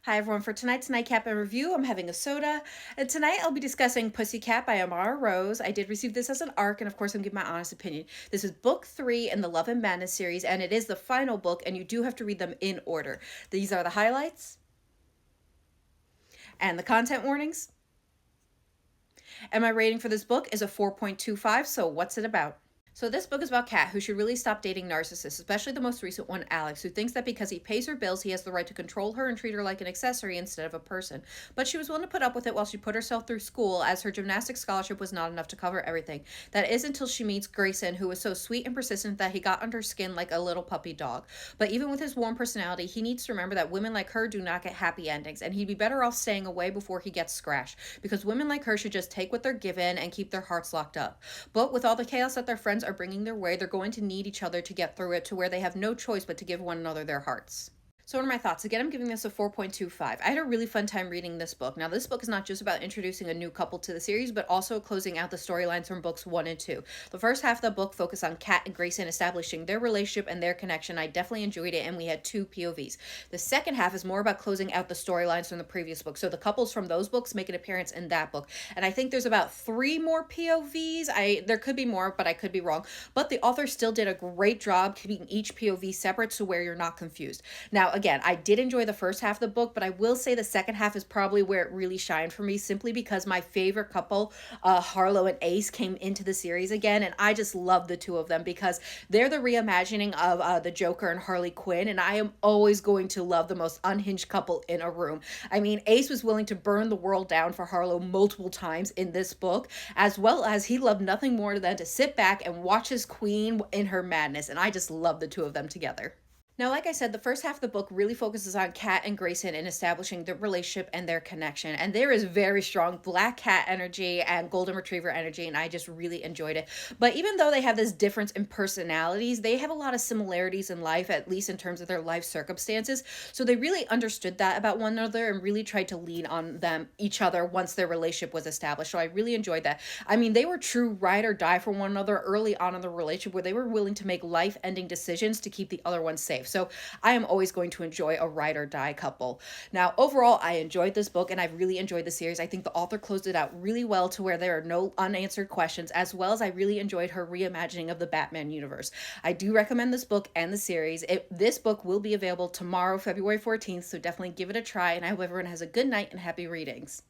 Hi everyone, for tonight's Nightcap and review, I'm having a soda, and tonight I'll be discussing Pussycat by Amara Rose. I did receive this as an ARC, and of course I'm giving my honest opinion. This is book 3 in the Love and Madness series, and it is the final book, and you do have to read them in order. These are the highlights and the content warnings. And my rating for this book is a 4.25, so what's it about? So this book is about Kat, who should really stop dating narcissists, especially the most recent one, Alex, who thinks that because he pays her bills, he has the right to control her and treat her like an accessory instead of a person. But she was willing to put up with it while she put herself through school, as her gymnastics scholarship was not enough to cover everything. That is until she meets Grayson, who was so sweet and persistent that he got under skin like a little puppy dog. But even with his warm personality, he needs to remember that women like her do not get happy endings, and he'd be better off staying away before he gets scratched, because women like her should just take what they're given and keep their hearts locked up. But with all the chaos that their friends are bringing their way, they're going to need each other to get through it, to where they have no choice but to give one another their hearts. So what are my thoughts? Again, I'm giving this a 4.25. I had a really fun time reading this book. Now, this book is not just about introducing a new couple to the series, but also closing out the storylines from books 1 and 2. The first half of the book focused on Kat and Grayson establishing their relationship and their connection. I definitely enjoyed it, and we had 2 POVs. The second half is more about closing out the storylines from the previous book. So the couples from those books make an appearance in that book. And I think there's about 3 more POVs. There could be more, but I could be wrong. But the author still did a great job keeping each POV separate to where you're not confused. Now, again, I did enjoy the first half of the book, but I will say the second half is probably where it really shined for me, simply because my favorite couple, Harlow and Ace, came into the series again, and I just love the two of them because they're the reimagining of the Joker and Harley Quinn, and I am always going to love the most unhinged couple in a room. I mean, Ace was willing to burn the world down for Harlow multiple times in this book, as well as he loved nothing more than to sit back and watch his queen in her madness, and I just love the two of them together. Now, like I said, the first half of the book really focuses on Kat and Grayson and establishing their relationship and their connection. And there is very strong black cat energy and golden retriever energy, and I just really enjoyed it. But even though they have this difference in personalities, they have a lot of similarities in life, at least in terms of their life circumstances. So they really understood that about one another and really tried to lean on each other once their relationship was established. So I really enjoyed that. I mean, they were true ride or die for one another early on in the relationship, where they were willing to make life-ending decisions to keep the other one safe. So I am always going to enjoy a ride or die couple. Now, overall, I enjoyed this book and I really enjoyed the series. I think the author closed it out really well to where there are no unanswered questions, as well as I really enjoyed her reimagining of the Batman universe. I do recommend this book and the series. This book will be available tomorrow, February 14th, so definitely give it a try, and I hope everyone has a good night and happy readings.